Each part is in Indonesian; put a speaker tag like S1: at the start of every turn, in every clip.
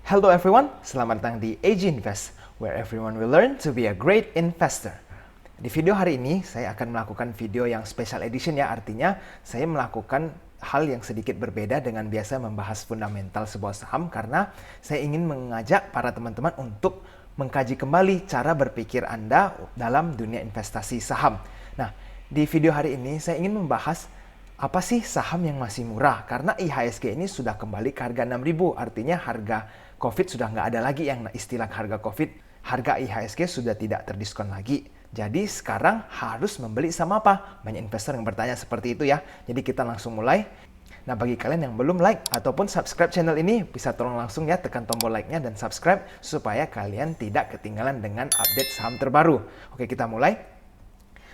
S1: Hello everyone, selamat datang di AG Invest, where everyone will learn to be a great investor. Di video hari ini, saya akan melakukan video yang special edition ya, artinya saya melakukan hal yang sedikit berbeda dengan biasa membahas fundamental sebuah saham karena saya ingin mengajak para teman-teman untuk mengkaji kembali cara berpikir Anda dalam dunia investasi saham. Nah, di video hari ini saya ingin membahas apa sih saham yang masih murah? Karena IHSG ini sudah kembali ke harga 6.000, artinya harga COVID sudah nggak ada lagi yang istilah harga COVID. Harga IHSG sudah tidak terdiskon lagi. Jadi sekarang harus membeli sama apa? Banyak investor yang bertanya seperti itu ya. Jadi kita langsung mulai. Nah, bagi kalian yang belum like ataupun subscribe channel ini, bisa tolong langsung ya tekan tombol like-nya dan subscribe supaya kalian tidak ketinggalan dengan update saham terbaru. Oke, kita mulai.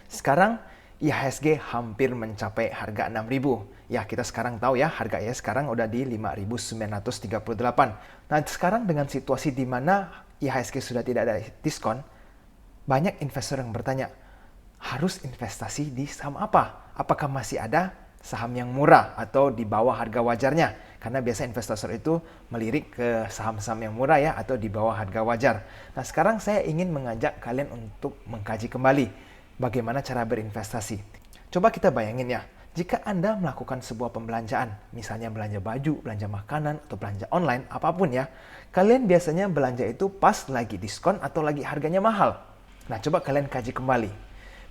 S1: Sekarang IHSG hampir mencapai harga 6.000. Ya, kita sekarang tahu ya, harga IHSG sekarang udah di 5.938. Nah, sekarang dengan situasi di mana IHSG sudah tidak ada diskon, banyak investor yang bertanya, harus investasi di saham apa? Apakah masih ada saham yang murah atau di bawah harga wajarnya? Karena biasa investor itu melirik ke saham-saham yang murah ya, atau di bawah harga wajar. Nah, sekarang saya ingin mengajak kalian untuk mengkaji kembali bagaimana cara berinvestasi. Coba kita bayangin ya, jika Anda melakukan sebuah pembelanjaan, misalnya belanja baju, belanja makanan, atau belanja online, apapun ya, kalian biasanya belanja itu pas lagi diskon atau lagi harganya mahal. Nah, coba kalian kaji kembali.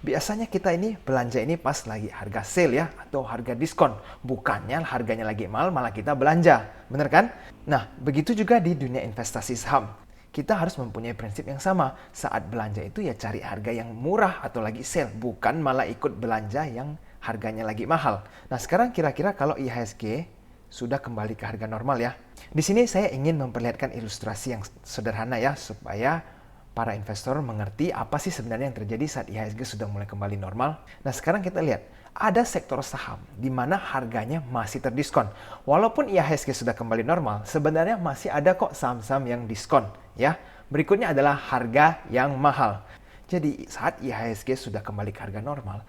S1: Biasanya kita ini belanja ini pas lagi harga sale ya, atau harga diskon. Bukannya harganya lagi mahal, malah kita belanja. Bener kan? Nah, begitu juga di dunia investasi saham. Kita harus mempunyai prinsip yang sama. Saat belanja itu ya cari harga yang murah atau lagi sale, bukan malah ikut belanja yang harganya lagi mahal. Nah, sekarang kira-kira kalau IHSG sudah kembali ke harga normal ya. Di sini saya ingin memperlihatkan ilustrasi yang sederhana ya, supaya para investor mengerti apa sih sebenarnya yang terjadi saat IHSG sudah mulai kembali normal. Nah, sekarang kita lihat, ada sektor saham di mana harganya masih terdiskon. Walaupun IHSG sudah kembali normal, sebenarnya masih ada kok saham-saham yang diskon. Ya, berikutnya adalah harga yang mahal. Jadi saat IHSG sudah kembali ke harga normal,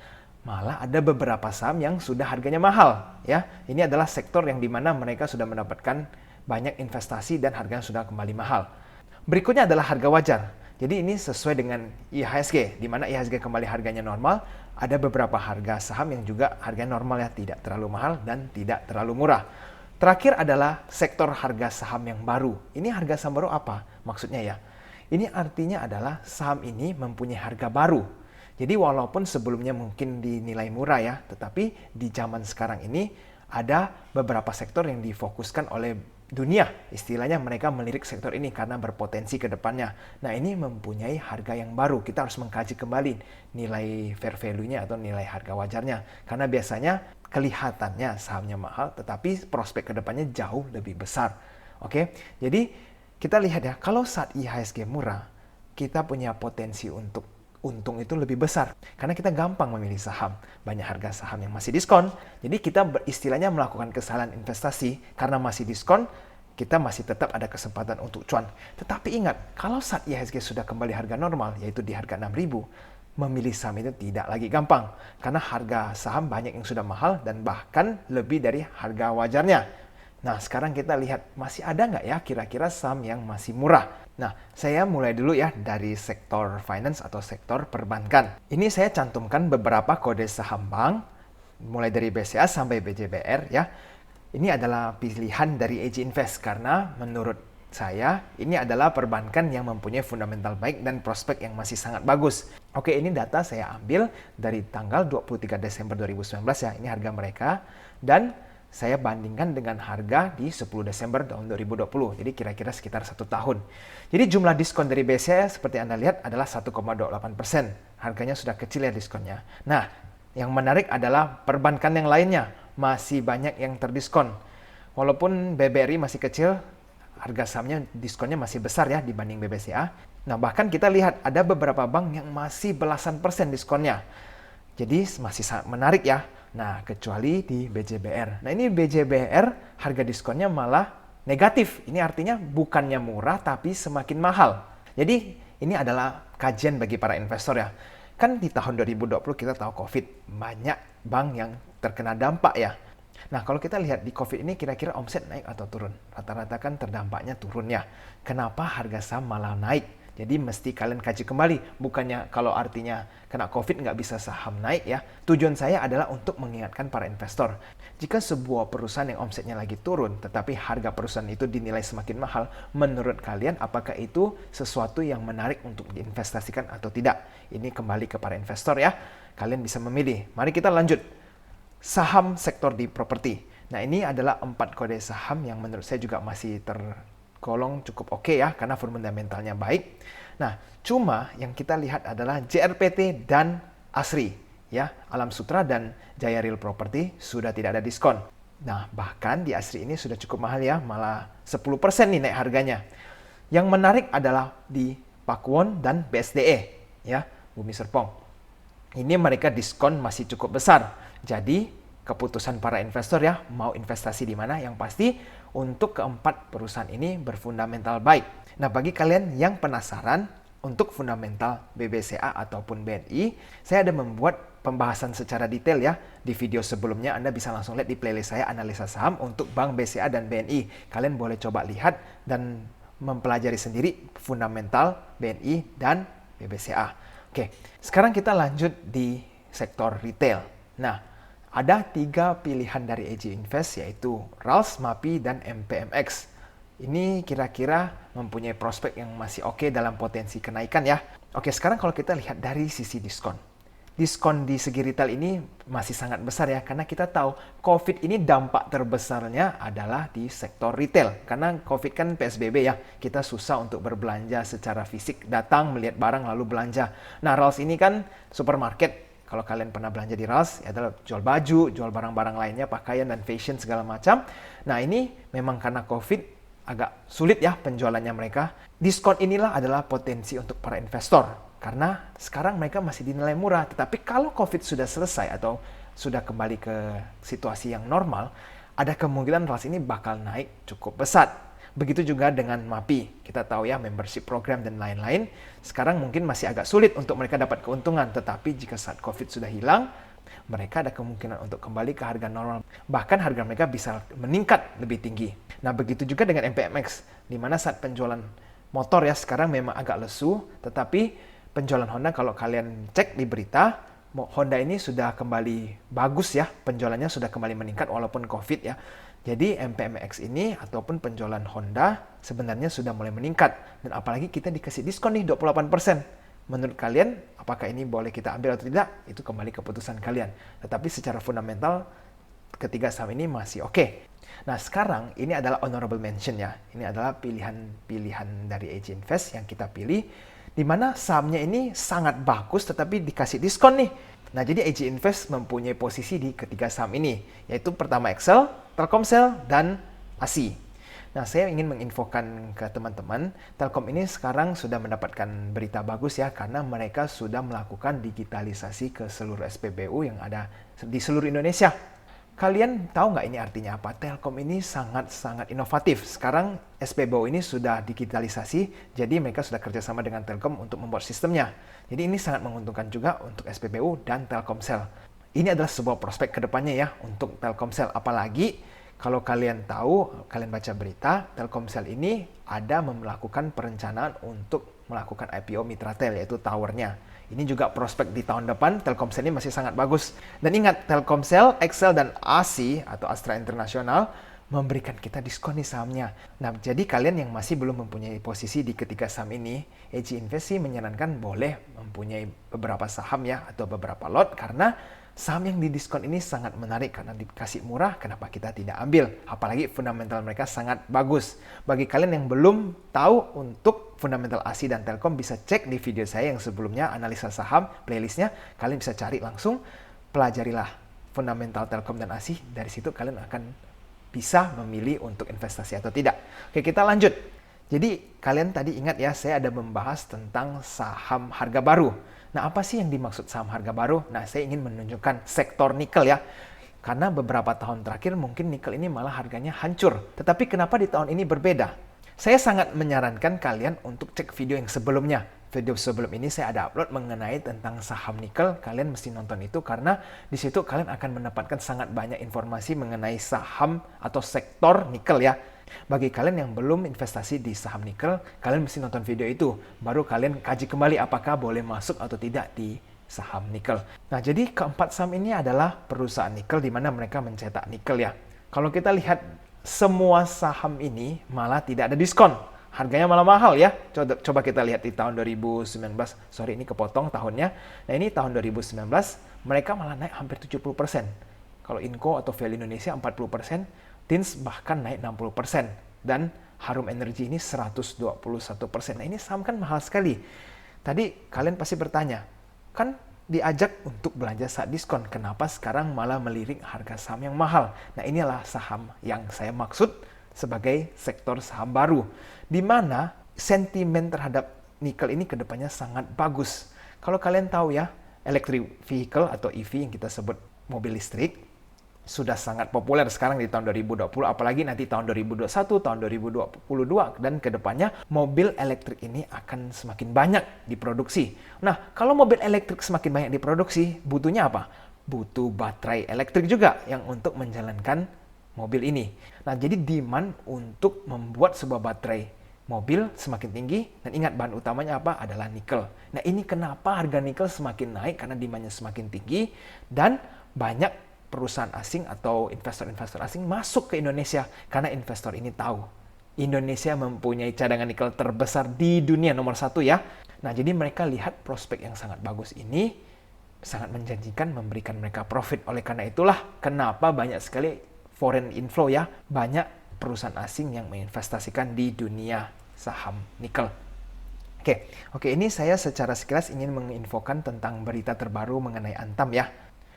S1: malah ada beberapa saham yang sudah harganya mahal. Ya, ini adalah sektor yang dimana mereka sudah mendapatkan banyak investasi dan harganya sudah kembali mahal. Berikutnya adalah harga wajar. Jadi ini sesuai dengan IHSG, di mana IHSG kembali harganya normal, ada beberapa harga saham yang juga harganya normal ya, tidak terlalu mahal dan tidak terlalu murah. Terakhir adalah sektor harga saham yang baru. Ini harga saham baru apa? Maksudnya ya, ini artinya adalah saham ini mempunyai harga baru. Jadi walaupun sebelumnya mungkin dinilai murah ya, tetapi di zaman sekarang ini ada beberapa sektor yang difokuskan oleh dunia. Istilahnya mereka melirik sektor ini karena berpotensi ke depannya. Nah, ini mempunyai harga yang baru. Kita harus mengkaji kembali nilai fair value-nya atau nilai harga wajarnya. Karena biasanya kelihatannya sahamnya mahal, tetapi prospek ke depannya jauh lebih besar. Oke, jadi kita lihat ya, kalau saat IHSG murah, kita punya potensi untuk untung itu lebih besar. Karena kita gampang memilih saham. Banyak harga saham yang masih diskon. Jadi kita istilahnya melakukan kesalahan investasi karena masih diskon, kita masih tetap ada kesempatan untuk cuan. Tetapi ingat, kalau saat IHSG sudah kembali harga normal, yaitu di harga 6.000, memilih saham itu tidak lagi gampang. Karena harga saham banyak yang sudah mahal dan bahkan lebih dari harga wajarnya. Nah, sekarang kita lihat, masih ada nggak ya kira-kira saham yang masih murah? Nah, saya mulai dulu ya dari sektor finance atau sektor perbankan. Ini saya cantumkan beberapa kode saham bank, mulai dari BCA sampai BJBR ya. Ini adalah pilihan dari AG Invest karena menurut saya ini adalah perbankan yang mempunyai fundamental baik dan prospek yang masih sangat bagus. Oke, ini data saya ambil dari tanggal 23 Desember 2019 ya. Ini harga mereka dan saya bandingkan dengan harga di 10 Desember tahun 2020. Jadi kira-kira sekitar 1 tahun. Jadi jumlah diskon dari BCA seperti Anda lihat adalah 1,28%. Harganya sudah kecil ya diskonnya. Nah, yang menarik adalah perbankan yang lainnya. Masih banyak yang terdiskon. Walaupun BBRI masih kecil, harga sahamnya diskonnya masih besar ya dibanding BBCA. Nah, bahkan kita lihat ada beberapa bank yang masih belasan persen diskonnya. Jadi masih sangat menarik ya. Nah, kecuali di BJBR. Nah, ini BJBR harga diskonnya malah negatif. Ini artinya bukannya murah tapi semakin mahal. Jadi ini adalah kajian bagi para investor ya. Kan di tahun 2020 kita tahu COVID, banyak bank yang terkena dampak ya. Nah, kalau kita lihat di COVID ini kira-kira omset naik atau turun? Rata-rata kan terdampaknya turun ya. Kenapa harga saham malah naik? Jadi mesti kalian kaji kembali. Bukannya kalau artinya kena COVID nggak bisa saham naik ya. Tujuan saya adalah untuk mengingatkan para investor. Jika sebuah perusahaan yang omsetnya lagi turun, tetapi harga perusahaan itu dinilai semakin mahal, menurut kalian apakah itu sesuatu yang menarik untuk diinvestasikan atau tidak? Ini kembali ke para investor ya. Kalian bisa memilih. Mari kita lanjut. Saham sektor di properti. Nah, ini adalah 4 kode saham yang menurut saya juga masih tergolong cukup oke ya, karena fundamentalnya baik. Nah, cuma yang kita lihat adalah JRPT dan ASRI. Ya, Alam Sutra dan Jaya Real Property sudah tidak ada diskon. Nah, bahkan di ASRI ini sudah cukup mahal ya, malah 10% nih naik harganya. Yang menarik adalah di Pakuwon dan BSDE, ya, Bumi Serpong. Ini mereka diskon masih cukup besar. Jadi, keputusan para investor ya, mau investasi di mana, yang pasti untuk keempat perusahaan ini berfundamental baik. Nah, bagi kalian yang penasaran untuk fundamental BBCA ataupun BNI, saya ada membuat pembahasan secara detail ya. Di video sebelumnya Anda bisa langsung lihat di playlist saya analisa saham untuk Bank BCA dan BNI. Kalian boleh coba lihat dan mempelajari sendiri fundamental BNI dan BBCA. Oke, sekarang kita lanjut di sektor retail. Nah, ada 3 pilihan dari AJ Invest, yaitu RALS, MAPI, dan MPMX. Ini kira-kira mempunyai prospek yang masih oke dalam potensi kenaikan ya. Oke, sekarang kalau kita lihat dari sisi diskon. Diskon di segi retail ini masih sangat besar ya, karena kita tahu COVID ini dampak terbesarnya adalah di sektor retail. Karena COVID kan PSBB ya, kita susah untuk berbelanja secara fisik, datang melihat barang lalu belanja. Nah, RALS ini kan supermarket. Kalau kalian pernah belanja di RALS, ya adalah jual baju, jual barang-barang lainnya, pakaian dan fashion segala macam. Nah, ini memang karena COVID agak sulit ya penjualannya mereka. Diskon inilah adalah potensi untuk para investor. Karena sekarang mereka masih dinilai murah. Tetapi kalau COVID sudah selesai atau sudah kembali ke situasi yang normal, ada kemungkinan RALS ini bakal naik cukup besar. Begitu juga dengan MAPI. Kita tahu ya, membership program dan lain-lain. Sekarang mungkin masih agak sulit untuk mereka dapat keuntungan. Tetapi jika saat COVID sudah hilang, mereka ada kemungkinan untuk kembali ke harga normal. Bahkan harga mereka bisa meningkat lebih tinggi. Nah, begitu juga dengan MPMX. Di mana saat penjualan motor ya sekarang memang agak lesu. Tetapi penjualan Honda, kalau kalian cek di berita, Honda ini sudah kembali bagus ya. Penjualannya sudah kembali meningkat walaupun COVID ya. Jadi MPMX ini ataupun penjualan Honda sebenarnya sudah mulai meningkat. Dan apalagi kita dikasih diskon nih 28%. Menurut kalian, apakah ini boleh kita ambil atau tidak? Itu kembali keputusan kalian. Tetapi secara fundamental, ketiga saham ini masih oke. Nah, sekarang ini adalah honorable mention ya. Ini adalah pilihan-pilihan dari AJ Invest yang kita pilih. Di mana sahamnya ini sangat bagus tetapi dikasih diskon nih. Nah, jadi AJ Invest mempunyai posisi di ketiga saham ini, yaitu pertama Excel, Telkomsel, dan ASI. Nah, saya ingin menginfokan ke teman-teman, Telkom ini sekarang sudah mendapatkan berita bagus ya, karena mereka sudah melakukan digitalisasi ke seluruh SPBU yang ada di seluruh Indonesia. Kalian tahu nggak ini artinya apa? Telkom ini sangat-sangat inovatif. Sekarang SPBU ini sudah digitalisasi, jadi mereka sudah kerjasama dengan Telkom untuk membuat sistemnya. Jadi ini sangat menguntungkan juga untuk SPBU dan Telkomsel. Ini adalah sebuah prospek kedepannya ya untuk Telkomsel. Apalagi kalau kalian tahu, kalian baca berita, Telkomsel ini ada melakukan perencanaan untuk melakukan IPO Mitratel, yaitu towernya. Ini juga prospek di tahun depan, Telkomsel ini masih sangat bagus. Dan ingat, Telkomsel, Excel, dan ASI atau Astra International memberikan kita diskon nih sahamnya. Nah, jadi kalian yang masih belum mempunyai posisi di ketiga saham ini, AJ Invest sih menyarankan boleh mempunyai beberapa saham ya, atau beberapa lot, karena saham yang didiskon ini sangat menarik karena dikasih murah, kenapa kita tidak ambil? Apalagi fundamental mereka sangat bagus. Bagi kalian yang belum tahu untuk fundamental ASI dan Telkom, bisa cek di video saya yang sebelumnya, analisa saham, playlistnya. Kalian bisa cari langsung, pelajarilah fundamental Telkom dan ASI. Dari situ kalian akan bisa memilih untuk investasi atau tidak. Oke, kita lanjut. Jadi kalian tadi ingat ya, saya ada membahas tentang saham harga baru. Nah, apa sih yang dimaksud saham harga baru? Nah, saya ingin menunjukkan sektor nikel ya. Karena beberapa tahun terakhir mungkin nikel ini malah harganya hancur. Tetapi kenapa di tahun ini berbeda? Saya sangat menyarankan kalian untuk cek video yang sebelumnya. video sebelum ini saya ada upload mengenai tentang saham nikel. Kalian mesti nonton itu karena di situ kalian akan mendapatkan sangat banyak informasi mengenai saham atau sektor nikel ya. Bagi kalian yang belum investasi di saham nikel, kalian mesti nonton video itu. Baru kalian kaji kembali apakah boleh masuk atau tidak di saham nikel. Nah, jadi keempat saham ini adalah perusahaan nikel di mana mereka mencetak nikel ya. Kalau kita lihat semua saham ini malah tidak ada diskon. Harganya malah mahal ya. Coba kita lihat di tahun 2019. Sorry, ini kepotong tahunnya. Nah, ini tahun 2019 mereka malah naik hampir 70%. Kalau Inco atau Value Indonesia 40%, Tins bahkan naik 60%. Dan Harum Energy ini 121%. Nah, ini saham kan mahal sekali. Tadi kalian pasti bertanya, kan diajak untuk belanja saat diskon, kenapa sekarang malah melirik harga saham yang mahal? Nah, inilah saham yang saya maksud sebagai sektor saham baru, di mana sentimen terhadap nikel ini kedepannya sangat bagus. Kalau kalian tahu ya, electric vehicle atau EV yang kita sebut mobil listrik, sudah sangat populer sekarang di tahun 2020, apalagi nanti tahun 2021, tahun 2022, dan kedepannya mobil elektrik ini akan semakin banyak diproduksi. Nah, kalau mobil elektrik semakin banyak diproduksi, butuhnya apa? Butuh baterai elektrik juga yang untuk menjalankan mobil ini. Nah, jadi demand untuk membuat sebuah baterai mobil semakin tinggi, dan ingat bahan utamanya apa? Adalah nikel. Nah, ini kenapa harga nikel semakin naik, karena demandnya semakin tinggi, dan banyak perusahaan asing atau investor-investor asing masuk ke Indonesia, karena investor ini tahu Indonesia mempunyai cadangan nikel terbesar di dunia, nomor 1 ya. Nah, jadi mereka lihat prospek yang sangat bagus ini, sangat menjanjikan, memberikan mereka profit. Oleh karena itulah kenapa banyak sekali foreign inflow ya, banyak perusahaan asing yang menginvestasikan di dunia saham nikel. Oke, ini saya secara sekilas ingin menginfokan tentang berita terbaru mengenai Antam ya.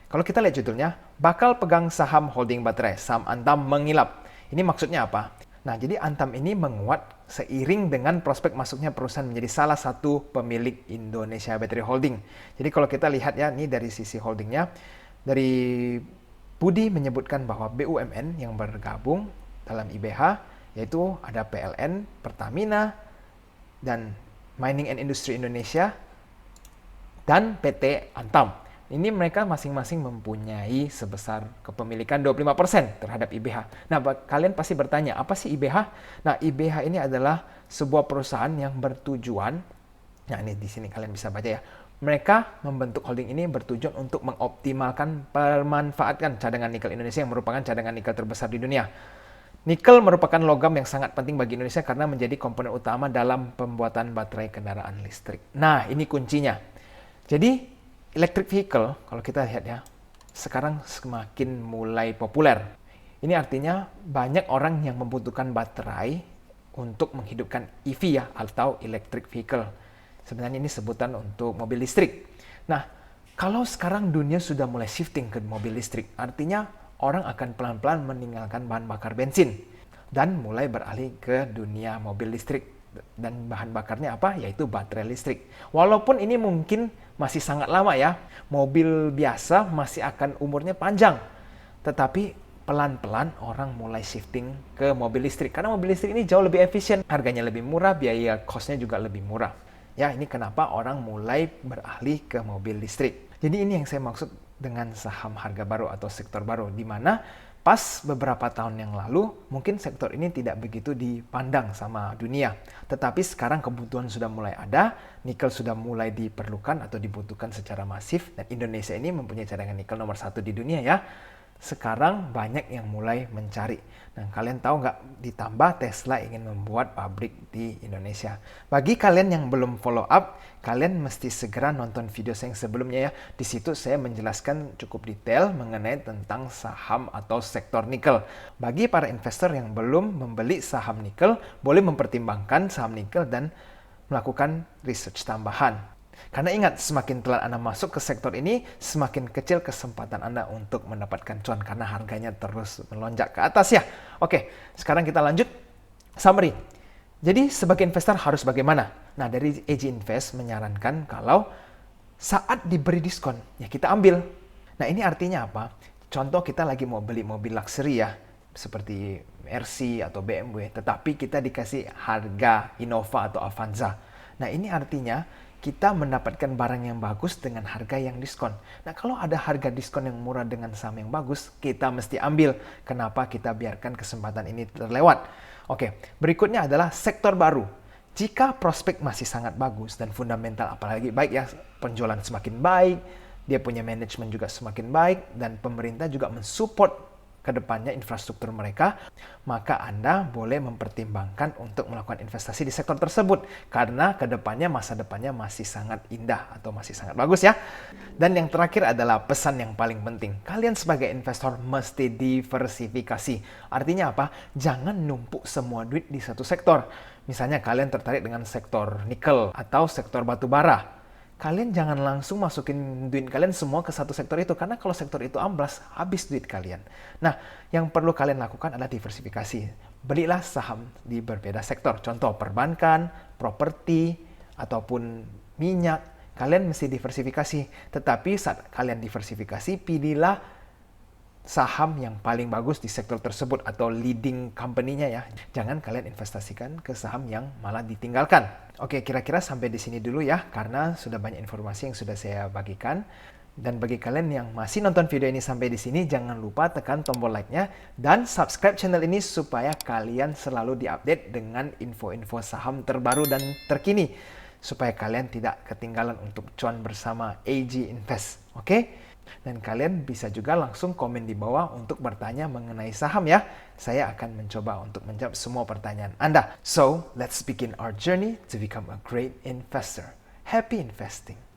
S1: Kalau kita lihat judulnya, bakal pegang saham holding baterai, saham Antam mengilap. Ini maksudnya apa? Nah, jadi Antam ini menguat seiring dengan prospek masuknya perusahaan menjadi salah satu pemilik Indonesia Battery Holding. Jadi kalau kita lihat ya, ini dari sisi holdingnya, dari Budi menyebutkan bahwa BUMN yang bergabung dalam IBH, yaitu ada PLN, Pertamina, dan Mining and Industry Indonesia, dan PT Antam. Ini mereka masing-masing mempunyai sebesar kepemilikan 25% terhadap IBH. Nah, kalian pasti bertanya, apa sih IBH? Nah, IBH ini adalah sebuah perusahaan yang bertujuan, nah ini di sini kalian bisa baca ya, mereka membentuk holding ini bertujuan untuk mengoptimalkan pemanfaatan cadangan nikel Indonesia yang merupakan cadangan nikel terbesar di dunia. Nikel merupakan logam yang sangat penting bagi Indonesia karena menjadi komponen utama dalam pembuatan baterai kendaraan listrik. Nah, ini kuncinya. Jadi, electric vehicle, kalau kita lihat ya, sekarang semakin mulai populer. Ini artinya banyak orang yang membutuhkan baterai untuk menghidupkan EV ya, atau electric vehicle. Sebenarnya ini sebutan untuk mobil listrik. Nah, kalau sekarang dunia sudah mulai shifting ke mobil listrik, artinya orang akan pelan-pelan meninggalkan bahan bakar bensin dan mulai beralih ke dunia mobil listrik. Dan bahan bakarnya apa? Yaitu baterai listrik. Walaupun ini mungkin masih sangat lama ya, mobil biasa masih akan umurnya panjang. Tetapi pelan-pelan orang mulai shifting ke mobil listrik. Karena mobil listrik ini jauh lebih efisien, harganya lebih murah, biaya cost-nya juga lebih murah. Ya, ini kenapa orang mulai beralih ke mobil listrik. Jadi ini yang saya maksud dengan saham harga baru atau sektor baru, di mana pas beberapa tahun yang lalu, mungkin sektor ini tidak begitu dipandang sama dunia. Tetapi sekarang kebutuhan sudah mulai ada, nikel sudah mulai diperlukan atau dibutuhkan secara masif, dan Indonesia ini mempunyai cadangan nikel nomor 1 di dunia ya. Sekarang banyak yang mulai mencari. Nah, kalian tahu nggak, ditambah Tesla ingin membuat pabrik di Indonesia. Bagi kalian yang belum follow up, kalian mesti segera nonton video saya yang sebelumnya ya. Di situ saya menjelaskan cukup detail mengenai tentang saham atau sektor nikel. Bagi para investor yang belum membeli saham nikel, boleh mempertimbangkan saham nikel dan melakukan research tambahan. Karena ingat, semakin telat Anda masuk ke sektor ini, semakin kecil kesempatan Anda untuk mendapatkan cuan karena harganya terus melonjak ke atas ya. Oke, sekarang kita lanjut summary. Jadi sebagai investor harus bagaimana? Nah, dari AG Invest menyarankan kalau saat diberi diskon, ya kita ambil. Nah, ini artinya apa? Contoh kita lagi mau beli mobil luxury ya, seperti Mercy atau BMW, tetapi kita dikasih harga Innova atau Avanza. Nah, ini artinya kita mendapatkan barang yang bagus dengan harga yang diskon. Nah, kalau ada harga diskon yang murah dengan saham yang bagus, kita mesti ambil. Kenapa kita biarkan kesempatan ini terlewat? Oke, berikutnya adalah sektor baru. Jika prospek masih sangat bagus dan fundamental apalagi baik ya, penjualan semakin baik, dia punya manajemen juga semakin baik, dan pemerintah juga mensupport ke depannya infrastruktur mereka, maka Anda boleh mempertimbangkan untuk melakukan investasi di sektor tersebut karena ke depannya, masa depannya masih sangat indah atau masih sangat bagus ya. Dan yang terakhir adalah pesan yang paling penting. Kalian sebagai investor mesti diversifikasi. Artinya apa? Jangan numpuk semua duit di satu sektor. Misalnya kalian tertarik dengan sektor nikel atau sektor batu bara. Kalian jangan langsung masukin duit kalian semua ke satu sektor itu, karena kalau sektor itu amblas, habis duit kalian. Nah, yang perlu kalian lakukan adalah diversifikasi. Belilah saham di berbeda sektor. Contoh perbankan, properti, ataupun minyak. Kalian mesti diversifikasi. Tetapi saat kalian diversifikasi, pilihlah saham yang paling bagus di sektor tersebut atau leading company-nya ya. Jangan kalian investasikan ke saham yang malah ditinggalkan. Oke, kira-kira sampai di sini dulu ya, karena sudah banyak informasi yang sudah saya bagikan. Dan bagi kalian yang masih nonton video ini sampai di sini, jangan lupa tekan tombol like-nya dan subscribe channel ini supaya kalian selalu diupdate dengan info-info saham terbaru dan terkini. Supaya kalian tidak ketinggalan untuk cuan bersama AG Invest. Oke? Dan kalian bisa juga langsung komen di bawah untuk bertanya mengenai saham ya. Saya akan mencoba untuk menjawab semua pertanyaan Anda. So, let's begin our journey to become a great investor. Happy investing!